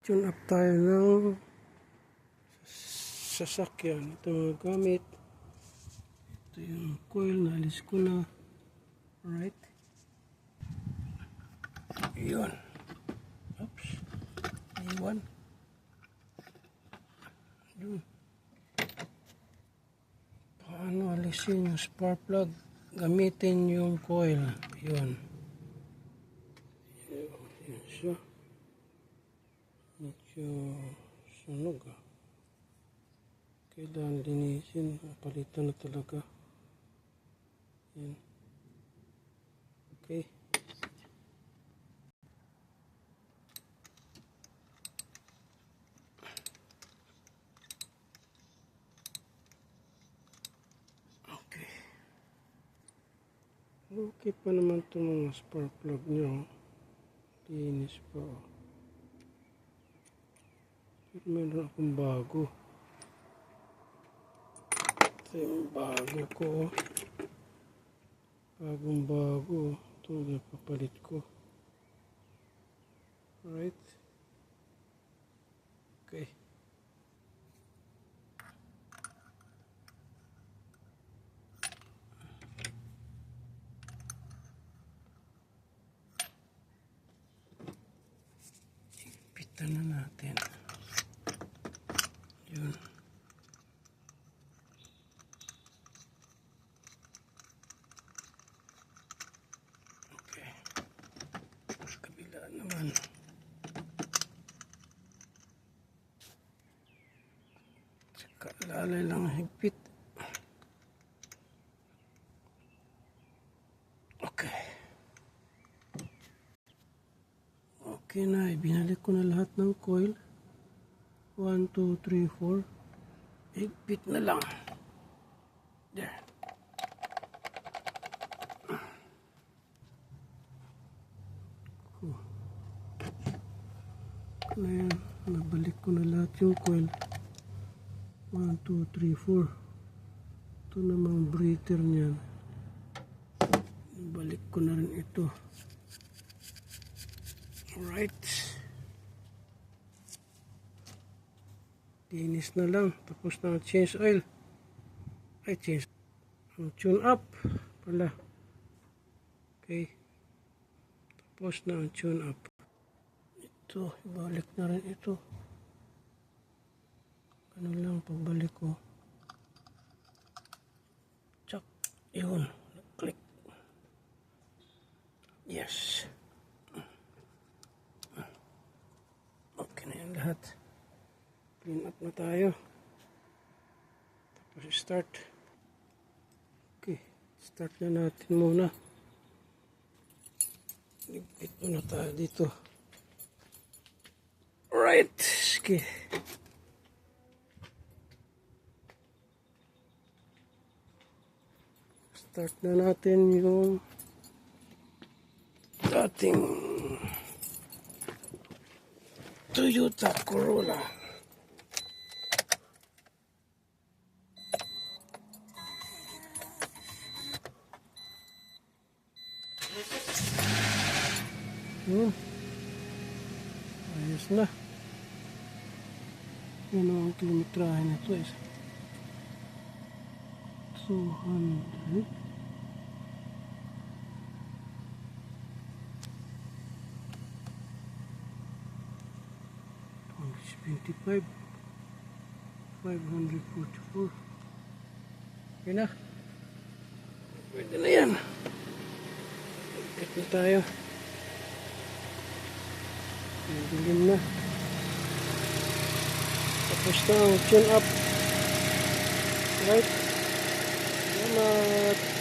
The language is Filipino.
Tune up tayo ng sasakyan. Ito mga gamit. Ito yung coil, naalis ko na. Alright. Yun. Oops. Iwan. Yun. Paano alisin yung spark plug? Gamitin yung coil. Yun. Yun siya. Medyo sunog ah. Kailangan linisin. Palitan na talaga. Yan. Okay. Okay. Okay pa naman itong mga spark plug nyo. Linis pa. Pero meron akong bago. Ito yung bago ko. Bagong bago. Ito na papalit ko. Alright. Okay. Ipitan na natin. Yun. Okay. Kabila naman. Saka lalay lang higpit. Okay. Okay na. Binalik ko na lahat ng coil. 1, 2, 3, 4. Higpit na lang. There. Ngayon, nabalik ko na lahat yung coil. 1, 2, 3, 4. Ito namang breather niyan. Balik ko na rin ito. Alright. Linis na lang. Tapos na change oil. Ay, change. Tune up pala. Okay. Tapos na tune up. Ito, ibalik na rin ito. Ganun lang pagbalik ko. Tsak. Yun. Click. Yes. Okay na yan lahat. Clean up na tayo. Tapos start. Okay. Start na natin muna. Ligpit muna tayo dito. Alright. Okay. Start na natin yung dating Toyota Corolla. Ayos na. Yan ang kilometrahe nito is 200. 25. 544. Okay na. Pwede na yan. Ikot na tayo. Dilim na. Tapos na ang tune up. Right? Salamat.